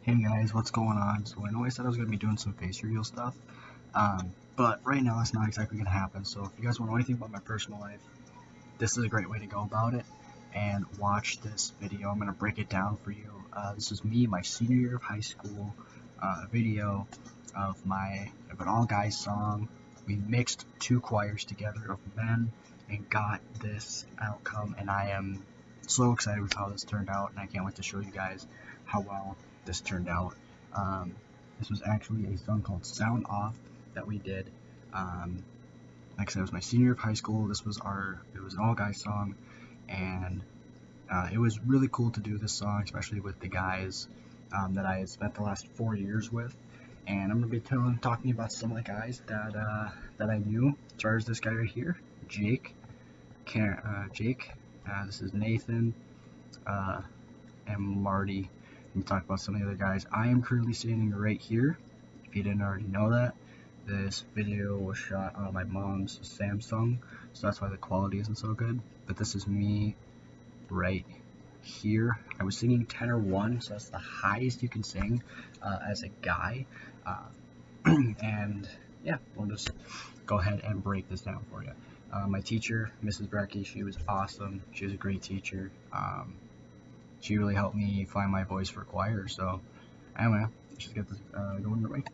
Hey guys, what's going on? So I know I said I was going to be doing some face reveal stuff, but right now that's not exactly going to happen. So if you guys want to know anything about my personal life, this is a great way to go about it, and watch this video. I'm going to break it down for you. This is me, my senior year of high school, video of an all-guys song. We mixed two choirs together of men and got this outcome, and I am so excited with how this turned out, and I can't wait to show you guys how well this turned out. This was actually a song called Sound Off that we did. Like I said, it was my senior year of high school. It was an all-guys song, and it was really cool to do this song, especially with the guys that I had spent the last 4 years with. And I'm gonna be talking about some of the guys that I knew. As far as this guy right here, Jake. This is Nathan, and Marty. We talk about some of the other guys. I am currently standing right here. If you didn't already know that, this video was shot on my mom's Samsung, so that's why the quality isn't so good. But this is me right here. I was singing tenor 1, so that's the highest you can sing as a guy. And yeah, we'll just go ahead and break this down for you. My teacher, Mrs. Brecky, she was awesome. She was a great teacher. She really helped me find my voice for choir. So anyway, let's just get this going right.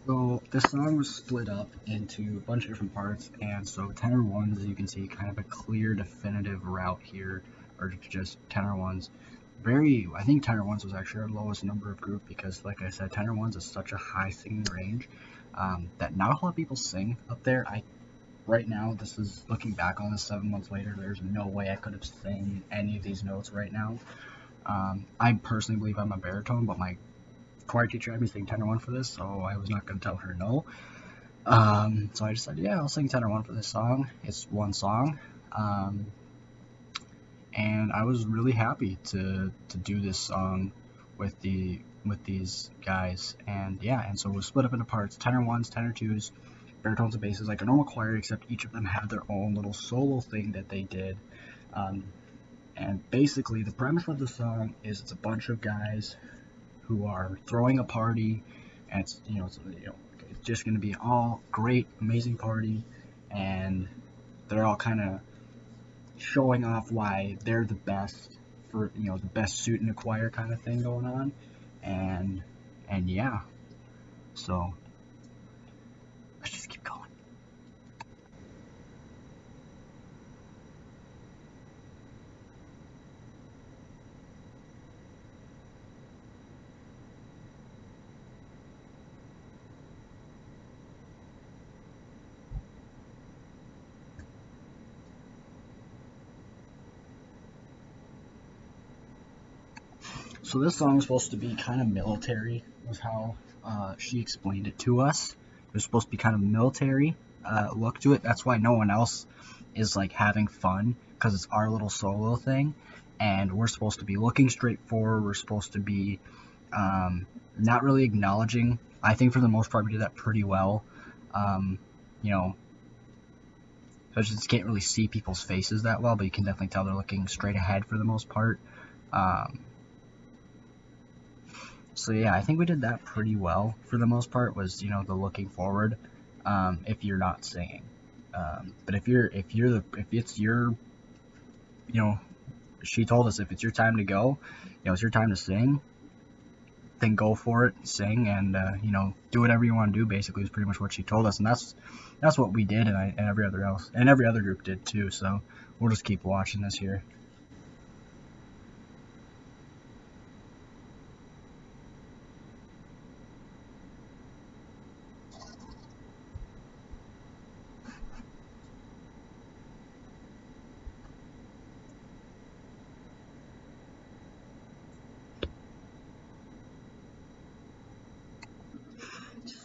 So this song was split up into a bunch of different parts, and so tenor 1s, as you can see, kind of a clear, definitive route here, or just tenor 1s. I think tenor 1s was actually our lowest number of group because, like I said, tenor 1s is such a high singing range that not a whole lot of people sing up there. Right now, this is looking back on this 7 months later, there's no way I could have sang any of these notes right now. I personally believe I'm a baritone, but my choir teacher had me sing tenor 1 for this, so I was not going to tell her no. So I just said, yeah, I'll sing tenor 1 for this song. It's one song. And I was really happy to do this song with these guys. And yeah, and so it was split up into parts: tenor 1s, tenor 2s, baritones and basses, like a normal choir, except each of them had their own little solo thing that they did. And basically the premise of the song is it's a bunch of guys who are throwing a party, and it's just going to be all great, amazing party, and they're all kind of showing off why they're the best for the best suit in the choir kind of thing going on, and yeah, so let's just keep going. So this song is supposed to be kind of military, was how she explained it to us. It was supposed to be kind of military look to it. That's why no one else is like having fun, because it's our little solo thing, and we're supposed to be looking straight forward. We're supposed to be not really acknowledging. I think for the most part we did that pretty well. You know, I just can't really see people's faces that well, but you can definitely tell they're looking straight ahead for the most part. So yeah, I think we did that pretty well for the most part. Was the looking forward, if you're not singing, but if it's your, she told us if it's your time to go, it's your time to sing, then go for it, sing, and do whatever you want to do. Basically, is pretty much what she told us, and that's what we did, and every other group did too. So we'll just keep watching this here.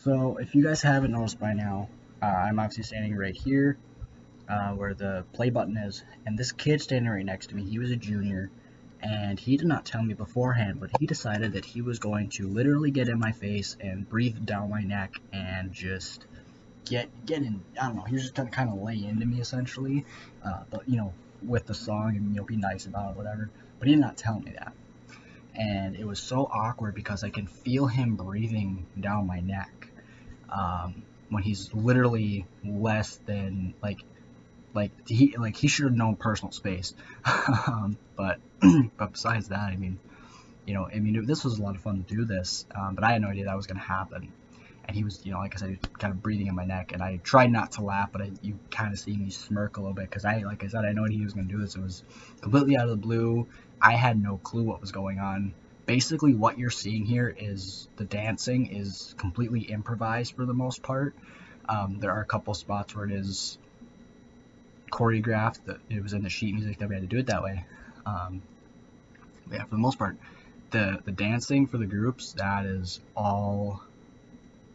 So if you guys haven't noticed by now, I'm obviously standing right here where the play button is, and this kid standing right next to me, he was a junior, and he did not tell me beforehand, but he decided that he was going to literally get in my face and breathe down my neck and just get in. I don't know. He was just gonna kind of lay into me essentially, but with the song and be nice about it, whatever. But he did not tell me that, and it was so awkward because I can feel him breathing down my neck when he's literally less than he should have known personal space. But but besides that, this was a lot of fun to do this, but I had no idea that was going to happen. And he was, like I said, he was kind of breathing in my neck, and I tried not to laugh, but you kind of see me smirk a little bit because like I said, I know he was going to do this. It was completely out of the blue. I had no clue what was going on. Basically, what you're seeing here is the dancing is completely improvised for the most part. There are a couple spots where it is choreographed, that it was in the sheet music that we had to do it that way. Yeah, for the most part, the dancing for the groups, that is all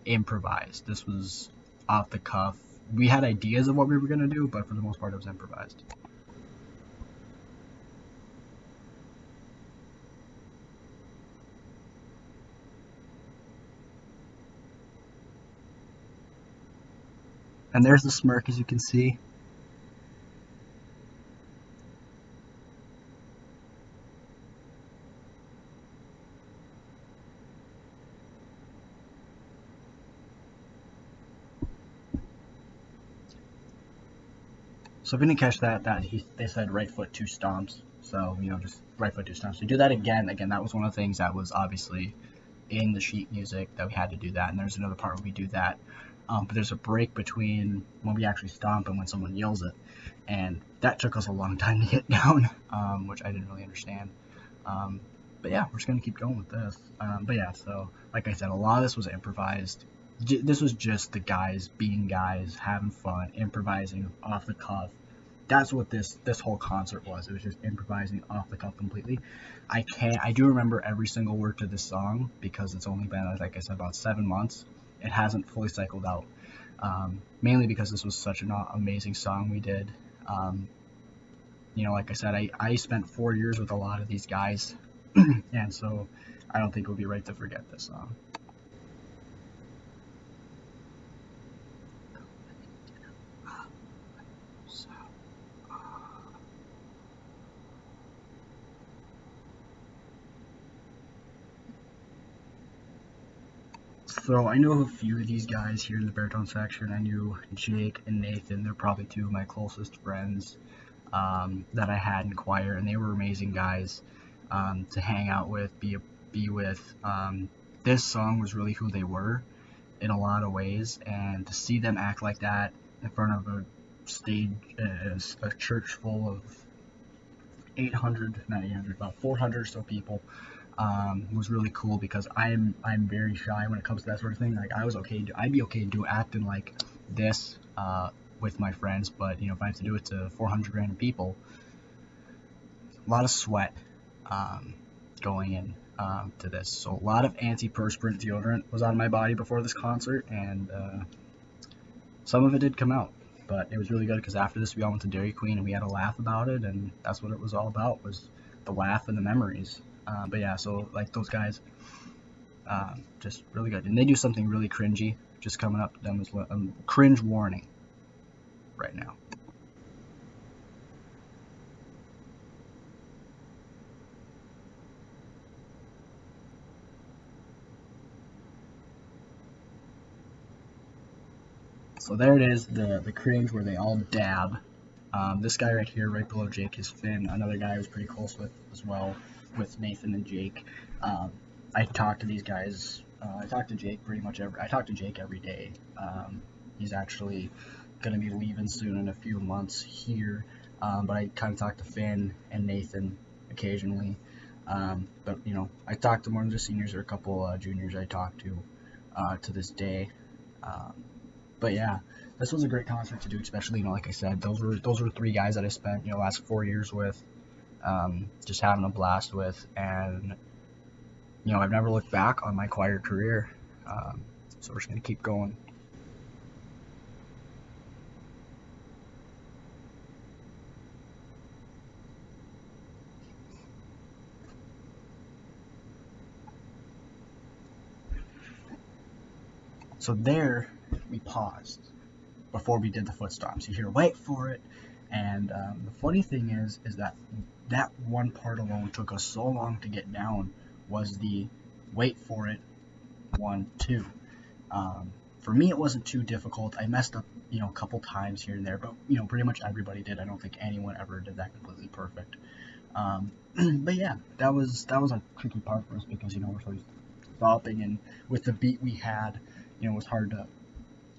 improvised. This was off the cuff. We had ideas of what we were going to do, but for the most part it was improvised. And there's the smirk, as you can see. So if you didn't catch that, they said right foot two stomps. So just right foot two stomps. We do that again. Again, that was one of the things that was obviously in the sheet music that we had to do that. And there's another part where we do that. But there's a break between when we actually stomp and when someone yells it, and that took us a long time to get down, which I didn't really understand. But yeah, we're just gonna keep going with this. But yeah, so like I said, a lot of this was improvised. This was just the guys being guys, having fun, improvising off the cuff. That's what this whole concert was. It was just improvising off the cuff completely. I do remember every single word to this song because it's only been, like I said, about 7 months. It hasn't fully cycled out. Mainly because this was such an amazing song we did. Like I said, I spent 4 years with a lot of these guys, and so I don't think it would be right to forget this song. So I know a few of these guys here in the baritone section. I knew Jake and Nathan. They're probably two of my closest friends that I had in choir, and they were amazing guys to hang out with, be with. This song was really who they were in a lot of ways, and to see them act like that in front of a stage, a church full of 800, not 800, about 400 or so people, was really cool because I'm very shy when it comes to that sort of thing. Like I'd be okay acting like this with my friends, but if I have to do it to 400 random people, a lot of sweat going in to this. So a lot of antiperspirant deodorant was on my body before this concert, and some of it did come out. But it was really good because after this we all went to Dairy Queen and we had a laugh about it, and that's what it was all about, was the laugh and the memories. But yeah, so like those guys, just really good. And they do something really cringy just coming up to them as well. Cringe warning right now. So there it is, the cringe where they all dab. This guy right here, right below Jake, is Finn, another guy I was pretty close with as well, with Nathan and Jake. I talk to these guys. I talk to Jake every day. He's actually going to be leaving soon in a few months here, but I kind of talk to Finn and Nathan occasionally. But I talk to more than just seniors, or a couple juniors I talk to this day. But yeah, this was a great concert to do, especially like I said, those were three guys that I spent the last 4 years with, just having a blast with, and I've never looked back on my choir career. So we're just gonna keep going. So there, we paused before we did the foot stomps. You hear "wait for it," and the funny thing is that that one part alone took us so long to get down. Was the "wait for it" 1, 2. For me, it wasn't too difficult. I messed up, a couple times here and there, but pretty much everybody did. I don't think anyone ever did that completely perfect. But yeah, that was a tricky part for us because we're sort of stopping, and with the beat we had, it was hard to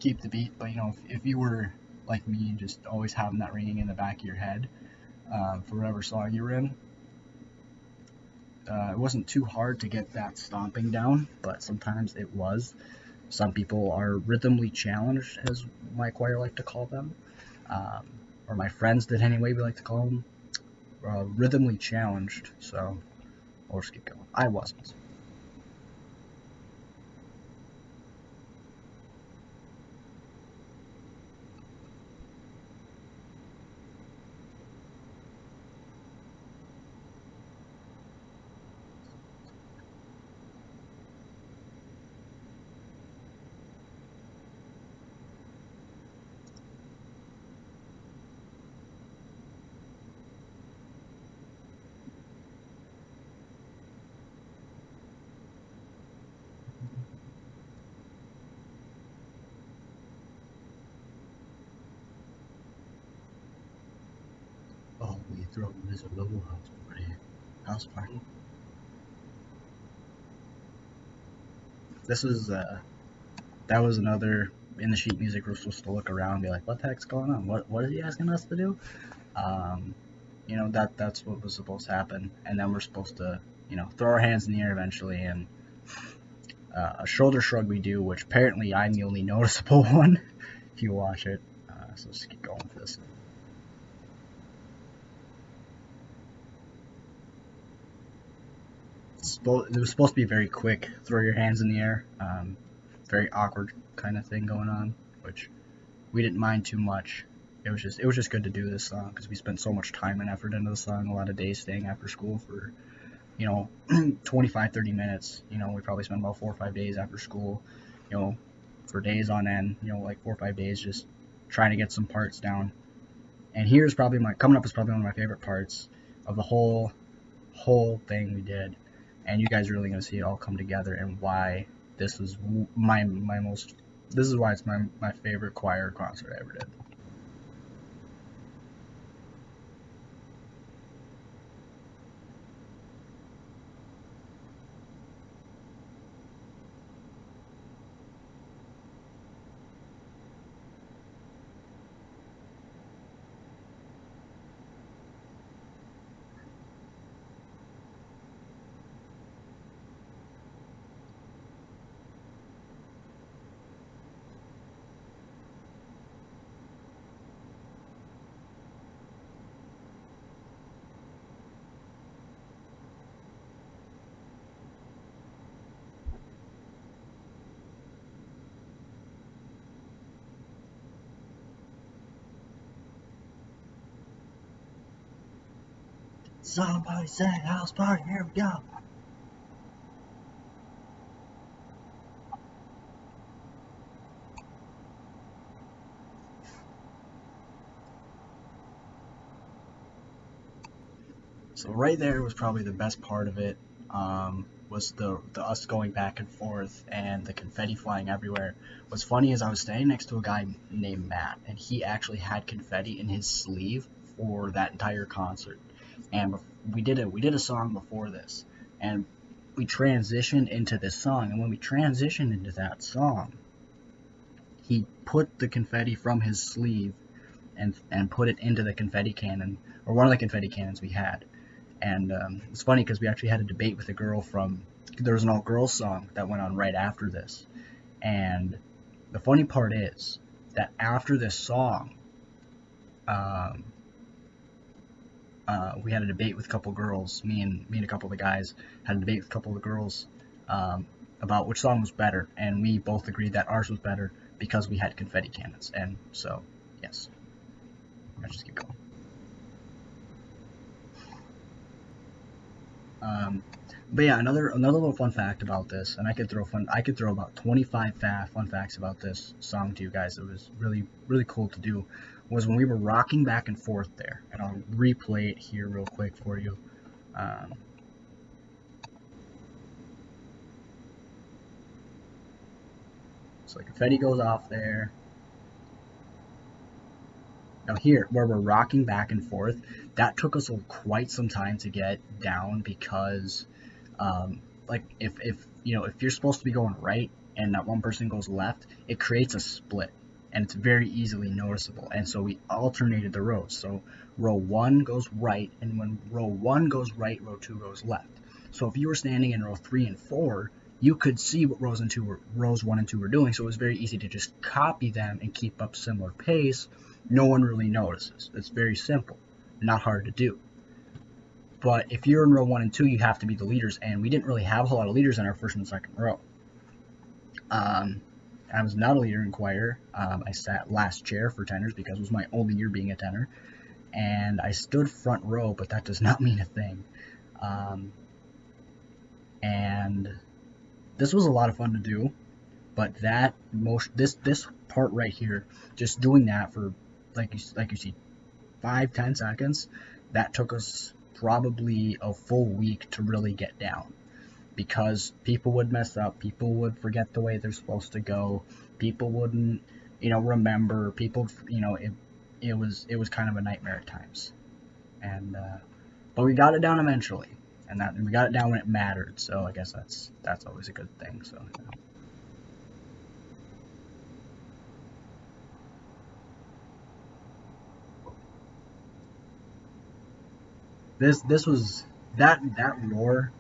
keep the beat. But if you were like me, just always having that ringing in the back of your head for whatever song you were in, it wasn't too hard to get that stomping down. But sometimes it was. Some people are rhythmically challenged, as my choir like to call them, or my friends did anyway. We like to call them rhythmically challenged. So I'll just keep going. I wasn't. Oh, we throw this a little house party. This was that was another in the sheet music. We're supposed to look around and be like, what the heck's going on? What is he asking us to do? That's what was supposed to happen, and then we're supposed to throw our hands in the air eventually, and a shoulder shrug we do, which apparently I'm the only noticeable one if you watch it. So let's keep going with this. It was supposed to be very quick, throw your hands in the air, very awkward kind of thing going on, which we didn't mind too much. It was just good to do this song because we spent so much time and effort into the song, a lot of days staying after school for 25-30 minutes. We probably spent about 4 or 5 days after school, for days on end, like 4 or 5 days just trying to get some parts down. And here's probably coming up is probably one of my favorite parts of the whole thing we did, and you guys are really gonna see it all come together and why this was this is why it's my favorite choir concert I ever did. Somebody say house party, here we go. So right there was probably the best part of it. Was the us going back and forth and the confetti flying everywhere. What's funny is I was standing next to a guy named Matt, and he actually had confetti in his sleeve for that entire concert. And we did a song before this, and we transitioned into this song. And when we transitioned into that song, he put the confetti from his sleeve and put it into the confetti cannon, or one of the confetti cannons we had. And it's funny because we actually had a debate with a girl there was an all girls song that went on right after this. And the funny part is that after this song, we had a debate with a couple girls. Me and a couple of the guys had a debate with a couple of the girls about which song was better, and we both agreed that ours was better because we had confetti cannons. And so, yes, let's just keep going. But yeah, another little fun fact about this, and I could throw about 25 fun facts about this song to you guys. It was really cool to do. Was when we were rocking back and forth there, and I'll replay it here real quick for you. Um, so confetti goes off there. Now here, where we're rocking back and forth, that took us quite some time to get down because, like if you know if you're supposed to be going right and that one person goes left, it creates a split and it's very easily noticeable. And so we alternated the rows. So row one goes right, and when row one goes right, row two goes left. So if you were standing in row three and four, you could see what rows one and two were doing. So it was very easy to just copy them and keep up similar pace. No one really notices. It's very simple, not hard to do. But if you're in row one and two, you have to be the leaders, and we didn't really have a whole lot of leaders in our first and second row. I was not a leader in choir. I sat last chair for tenors because it was my only year being a tenor, and I stood front row, but that does not mean a thing. And this was a lot of fun to do, but this part right here, just doing that for like you see 5-10 seconds, that took us probably a full week to really get down, because people would mess up, people would forget the way they're supposed to go, people wouldn't remember, people it was kind of a nightmare at times. And but we got it down eventually, and we got it down when it mattered, so I guess that's always a good thing. So this was that roar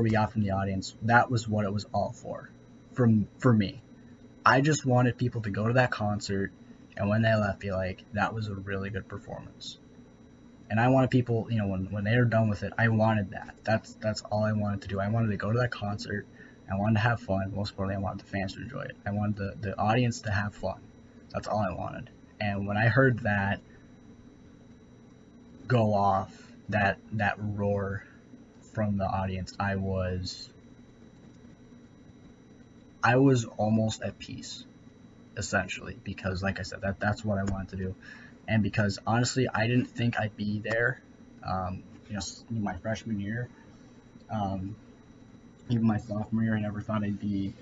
we got from the audience. That was what it was all for me. I just wanted people to go to that concert, and when they left, be like, that was a really good performance. And I wanted people, when they were done with it, I wanted that. That's all I wanted to do. I wanted to go to that concert. I wanted to have fun. Most importantly, I wanted the fans to enjoy it. I wanted the audience to have fun. That's all I wanted. And when I heard that go off, that roar from the audience, I was almost at peace, essentially, because like I said, that's what I wanted to do. And because honestly, I didn't think I'd be there, my freshman year, even my sophomore year, I never thought I'd be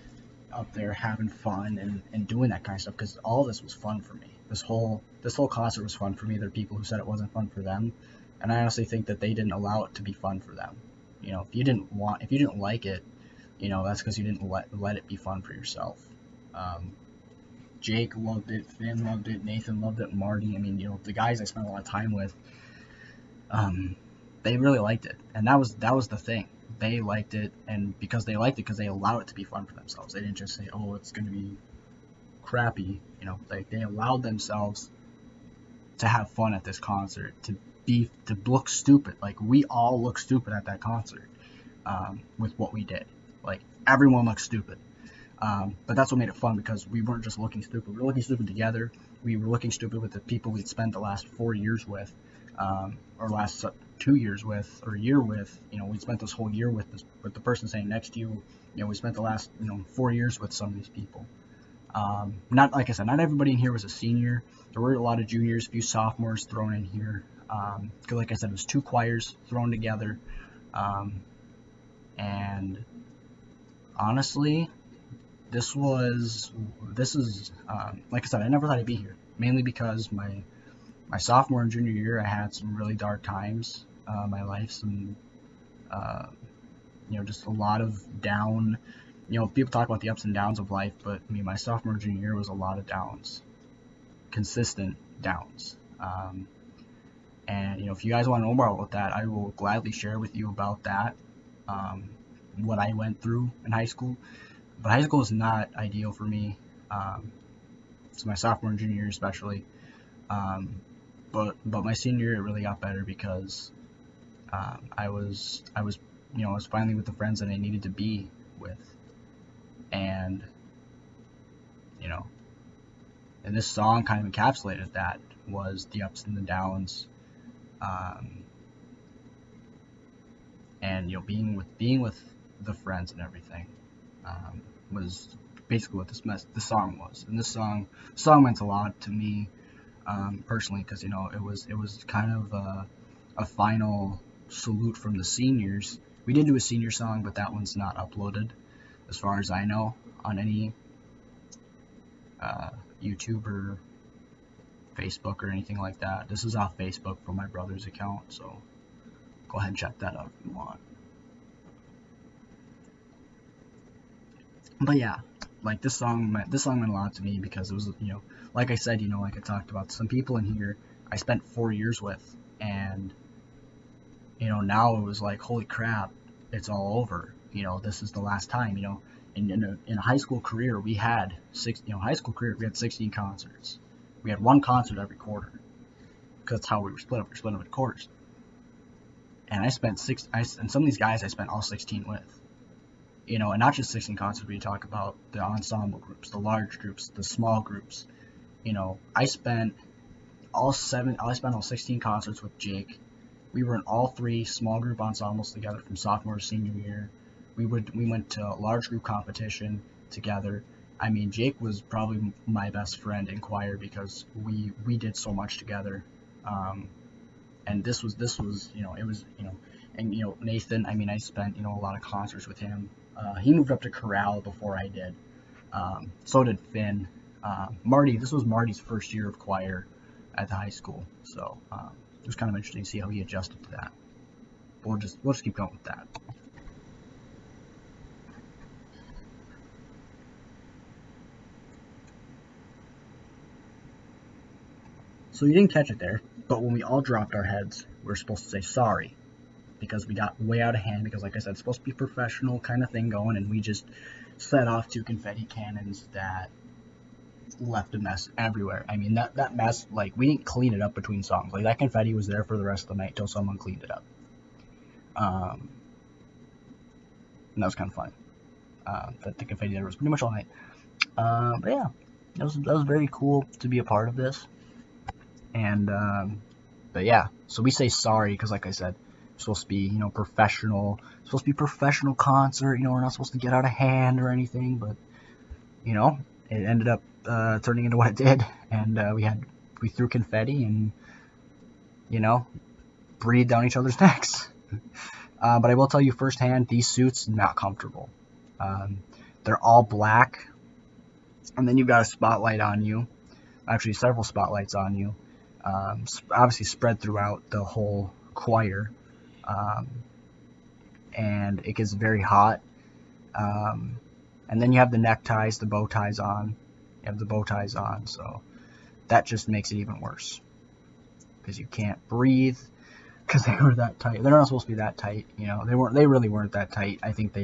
up there having fun and doing that kind of stuff, because all this was fun for me. This whole concert was fun for me. There are people who said it wasn't fun for them, and I honestly think that they didn't allow it to be fun for them. If you didn't like it, that's because you didn't let it be fun for yourself. Jake loved it, Finn loved it, Nathan loved it, Marty. I mean, the guys I spent a lot of time with, they really liked it, and that was the thing. They liked it, and because they liked it, because they allowed it to be fun for themselves. They didn't just say, "Oh, it's going to be crappy." Like they allowed themselves to have fun at this concert, to look stupid. Like we all looked stupid at that concert, with what we did. Like everyone looked stupid. But that's what made it fun, because we weren't just looking stupid. We were looking stupid together. We were looking stupid with the people we'd spent the last 4 years with, or last 2 years with, or a year with. We spent this whole year with the person sitting next to you. We spent the last 4 years with some of these people. Not like I said, not everybody in here was a senior. There were a lot of juniors, a few sophomores thrown in here. Like I said, it was 2 choirs thrown together, and honestly, this is like I said, I never thought I'd be here, mainly because my sophomore and junior year, I had some really dark times in my life, some just a lot of down. People talk about the ups and downs of life, but I mean, my sophomore and junior year was a lot of downs, consistent downs. And if you guys want to know more about that, I will gladly share with you about that, what I went through in high school. But high school is not ideal for me. So my sophomore and junior year especially. But my senior year it really got better, because I was finally with the friends that I needed to be with, and and this song kind of encapsulated that, was the ups and the downs, and being with the friends and everything was basically what this song was. And this song meant a lot to me personally, because it was kind of a final salute from the seniors. We did do a senior song, but that one's not uploaded, as far as I know, on any YouTube or Facebook or anything like that. This is off Facebook from my brother's account, so go ahead and check that out if you want. But yeah, like this song meant a lot to me, because it was, like I said, like I talked about, some people in here I spent 4 years with, and now it was like, holy crap, it's all over. This is the last time. In a high school career, we had 16 concerts. We had one concert every quarter, because that's how we were split up. We were split up in quarters. And and some of these guys I spent all 16 with. And not just 16 concerts, we talk about the ensemble groups, the large groups, the small groups. I spent all 16 concerts with Jake. We were in all 3 small group ensembles together from sophomore to senior year. We went to large group competition together. I mean, Jake was probably my best friend in choir, because we did so much together. And this was it was and Nathan, I mean, I spent a lot of concerts with him. He moved up to chorale before I did. So did Finn. Marty, this was Marty's first year of choir at the high school, so it was kind of interesting to see how he adjusted to that. But we'll just keep going with that. So you didn't catch it there, but when we all dropped our heads, we were supposed to say sorry, because we got way out of hand, because like I said, it's supposed to be a professional kind of thing going, and we just set off 2 confetti cannons that left a mess everywhere. I mean, that mess, like, we didn't clean it up between songs. Like, that confetti was there for the rest of the night till someone cleaned it up. And that was kind of fun. The confetti there was pretty much all night. But yeah, that was very cool to be a part of this. And but yeah, so we say sorry because, like I said, it's supposed to be professional. It's supposed to be a professional concert. We're not supposed to get out of hand or anything, but it ended up turning into what it did, and we threw confetti and breathed down each other's necks. But I will tell you firsthand, these suits not comfortable. They're all black, and then you've got a spotlight on you. Actually, several spotlights on you. Obviously spread throughout the whole choir, and it gets very hot. And then you have the neckties, the bow ties on. You have the bow ties on, so that just makes it even worse, because you can't breathe, because they were that tight. They're not supposed to be that tight. They really weren't that tight. I think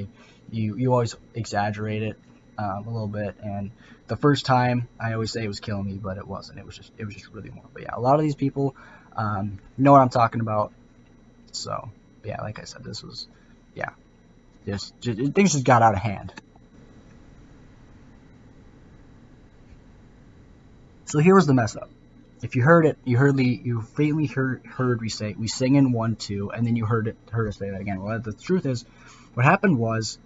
you always exaggerate it a little bit, and the first time I always say it was killing me, but it wasn't. It was just really warm. But yeah, a lot of these people know what I'm talking about. So yeah, like I said, this was just things just got out of hand. So here was the mess up. If you heard it, you faintly heard we sing in 1 2, and then you heard us say that again. Well, the truth is, what happened was,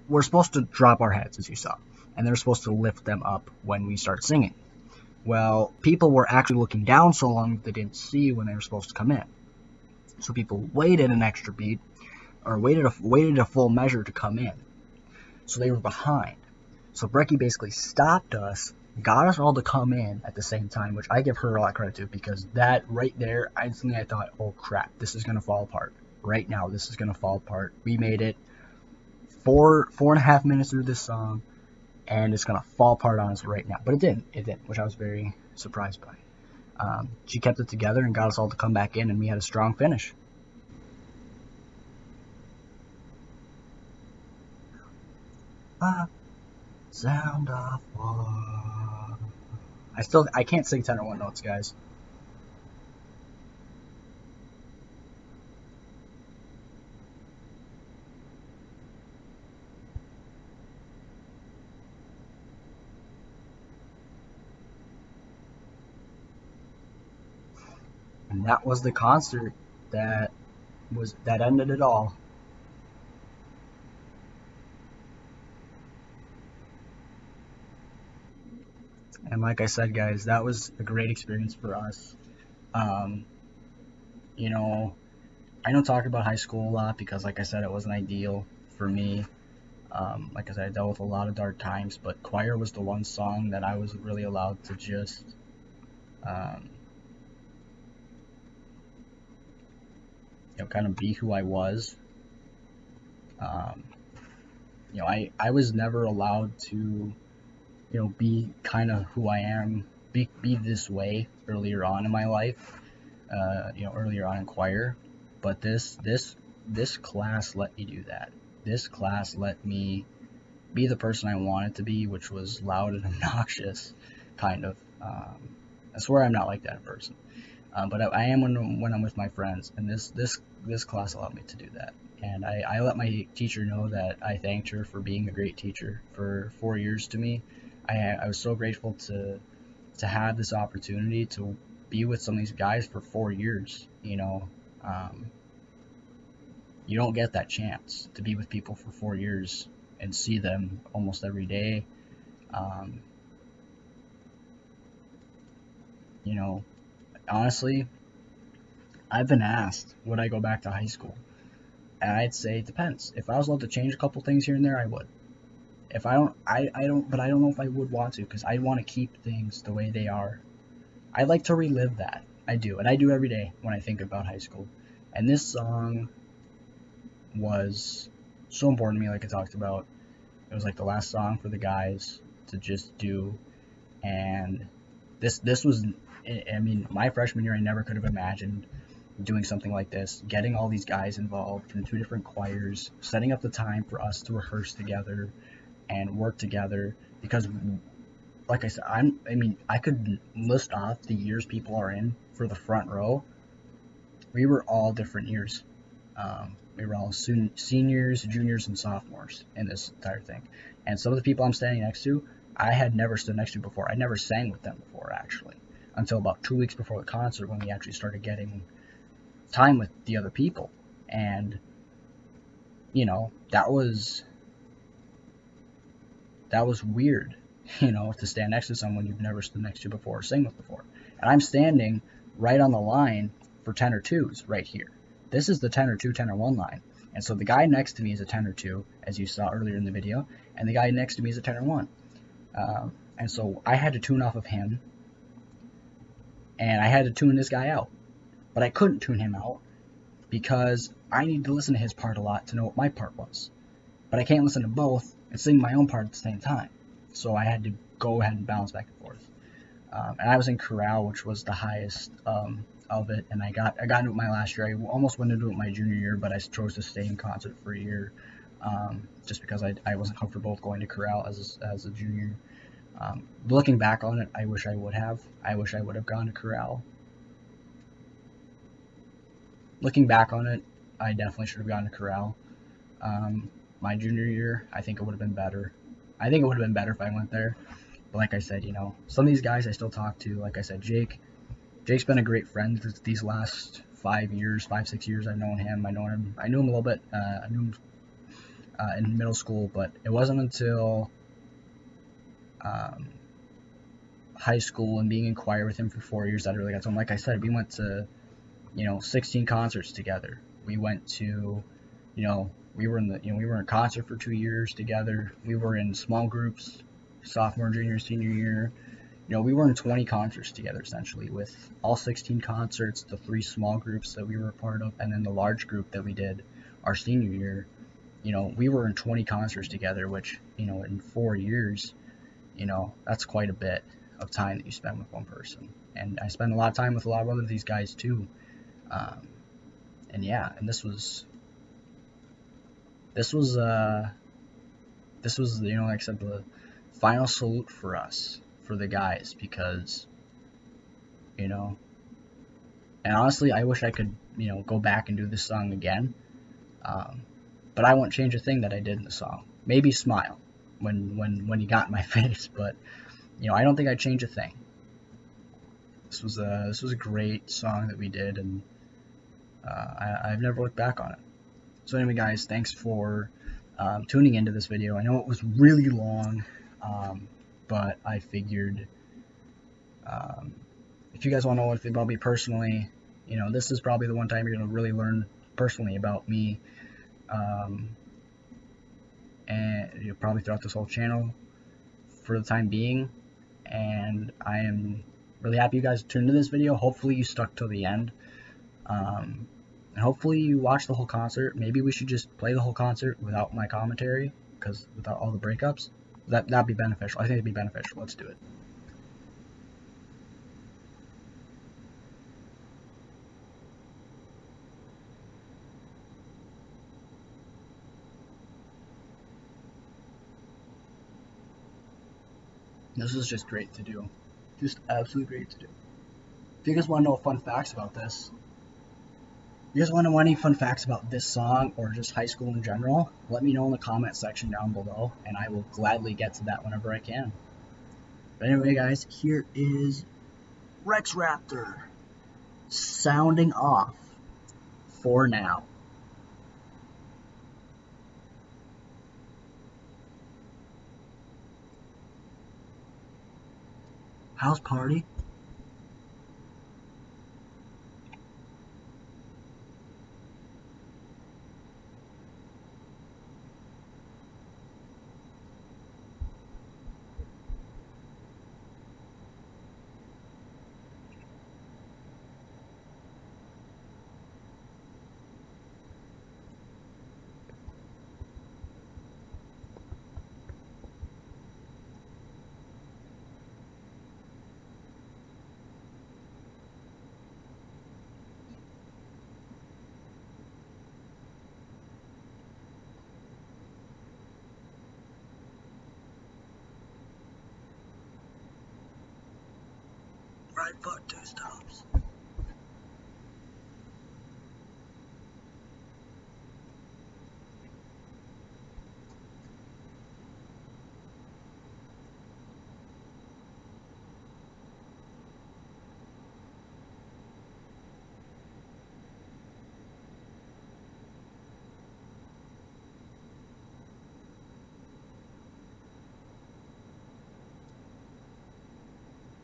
we're supposed to drop our heads, as you saw, and they're supposed to lift them up when we start singing. Well, people were actually looking down so long that they didn't see when they were supposed to come in. So people waited an extra beat, or waited a full measure to come in. So they were behind. So Brecky basically stopped us, got us all to come in at the same time, which I give her a lot of credit to, because that right there, instantly I thought, oh crap, this is going to fall apart. Right now, this is going to fall apart. We made it 4.5 minutes through this song, and it's going to fall apart on us right now. But it didn't, which I was very surprised by. She kept it together and got us all to come back in, and we had a strong finish. Sound off. I can't sing tenor 1 notes, guys. And that was the concert that that ended it all. And like I said, guys, that was a great experience for us. Um, you know, I don't talk about high school a lot because, like I said, it wasn't ideal for me. Like I said, I dealt with a lot of dark times, but choir was the one song that I was really allowed to just, um, kind of be who I was. Um, I was never allowed to, be kind of who I am, be this way earlier on in my life, earlier on in choir. But this class let me do that. This class let me be the person I wanted to be, which was loud and obnoxious, kind of. I swear I'm not like that in person, but I am when I'm with my friends, and this class allowed me to do that. And I let my teacher know that I thanked her for being a great teacher for 4 years to me. I was so grateful to have this opportunity to be with some of these guys for 4 years. Um, you don't get that chance to be with people for 4 years and see them almost every day. Um, you know, honestly, I've been asked, would I go back to high school? And I'd say it depends. If I was allowed to change a couple things here and there, I would. If I don't, I don't, but I don't know if I would want to because I want to keep things the way they are. I like to relive that. I do, and I do every day when I think about high school. And this song was so important to me, like I talked about. It was like the last song for the guys to just do, and this was, I mean, my freshman year, I never could have imagined doing something like this, getting all these guys involved in two different choirs, setting up the time for us to rehearse together and work together. Because, like I said, I could list off the years people are in for the front row. We were all different years. We were all seniors, juniors, and sophomores in this entire thing. And some of the people I'm standing next to, I had never stood next to before. I never sang with them before, actually, until about 2 weeks before the concert when we actually started getting time with the other people. And that was weird, to stand next to someone you've never stood next to before or sing with before. And I'm standing right on the line for tenor twos right here. This is the tenor 2, tenor 1 line. And so the guy next to me is a tenor 2, as you saw earlier in the video, and the guy next to me is a tenor 1. And so I had to tune off of him, and I had to tune this guy out. But I couldn't tune him out because I need to listen to his part a lot to know what my part was. But I can't listen to both and sing my own part at the same time. So I had to go ahead and bounce back and forth. And I was in chorale, which was the highest of it, and I got into it my last year. I almost went into it my junior year, but I chose to stay in concert for a year, just because I wasn't comfortable with going to chorale as a junior. Looking back on it, I wish I would have. I wish I would have gone to chorale. Looking back on it, I definitely should have gone to chorale. My junior year, I think it would have been better. I think it would have been better if I went there. But like I said, some of these guys I still talk to. Like I said, Jake's been a great friend these last 5 years, 6 years. I've known him. I knew him a little bit. I knew him in middle school, but it wasn't until high school and being in choir with him for 4 years that I really got to him. Like I said, we went to 16 concerts together. We went to, we were in concert for 2 years together. We were in small groups, sophomore, junior, senior year. We were in 20 concerts together, essentially, with all 16 concerts, the 3 small groups that we were a part of, and then the large group that we did our senior year. We were in 20 concerts together, which, in 4 years, that's quite a bit of time that you spend with one person. And I spend a lot of time with a lot of other these guys, too. And yeah, and this was, like I said, the final salute for us, for the guys, because, and honestly, I wish I could, go back and do this song again, but I won't change a thing that I did in the song. Maybe smile when you got in my face, but, I don't think I'd change a thing. This was a great song that we did, and I've never looked back on it. So anyway, guys, thanks for tuning into this video. I know it was really long, but I figured if you guys want to know anything about me personally, you know, this is probably the one time you're going to really learn personally about me, and you'll probably throughout this whole channel for the time being. And I am really happy you guys tuned into this video. Hopefully you stuck till the end, and hopefully you watched the whole concert. Maybe we should just play the whole concert without my commentary, because without all the breakups, that'd be beneficial. I think it'd be beneficial. Let's do it. This is just great to do. Just absolutely great to do. If you guys want to know fun facts about this, you guys want to know any fun facts about this song or just high school in general, let me know in the comment section down below, and I will gladly get to that whenever I can. But anyway, guys, here is Rex Raptor sounding off for now. House party? Right foot, 2 stops.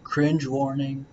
Cringe warning.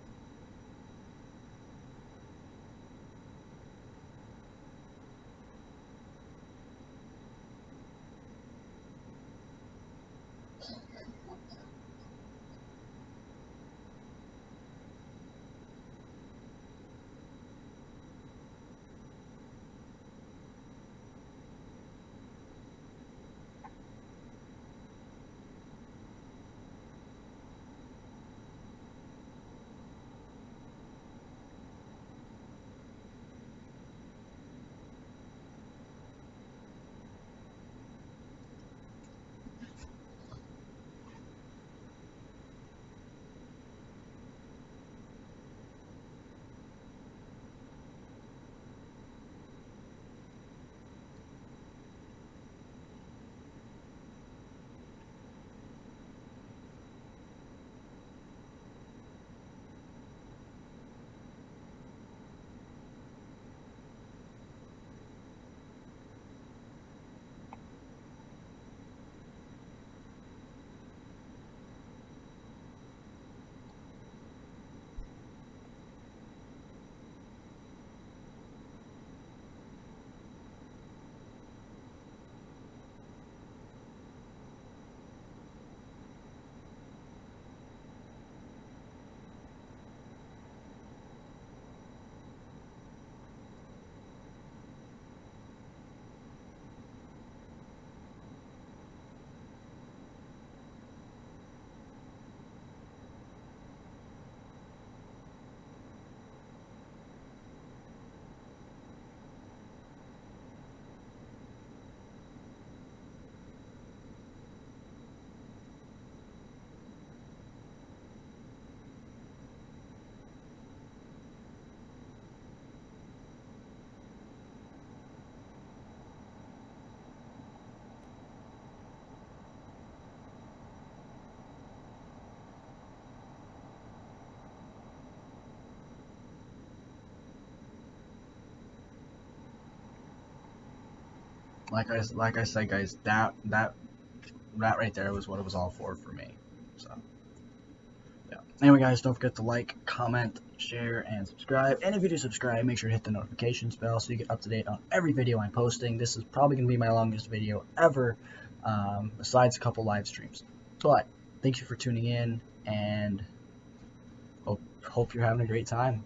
like I said, guys, that right there was what it was all for me. So yeah. Anyway, guys, don't forget to like, comment, share, and subscribe. And if you do subscribe, make sure to hit the notifications bell so you get up to date on every video I'm posting. This is probably going to be my longest video ever, besides a couple live streams. But thank you for tuning in, and hope you're having a great time.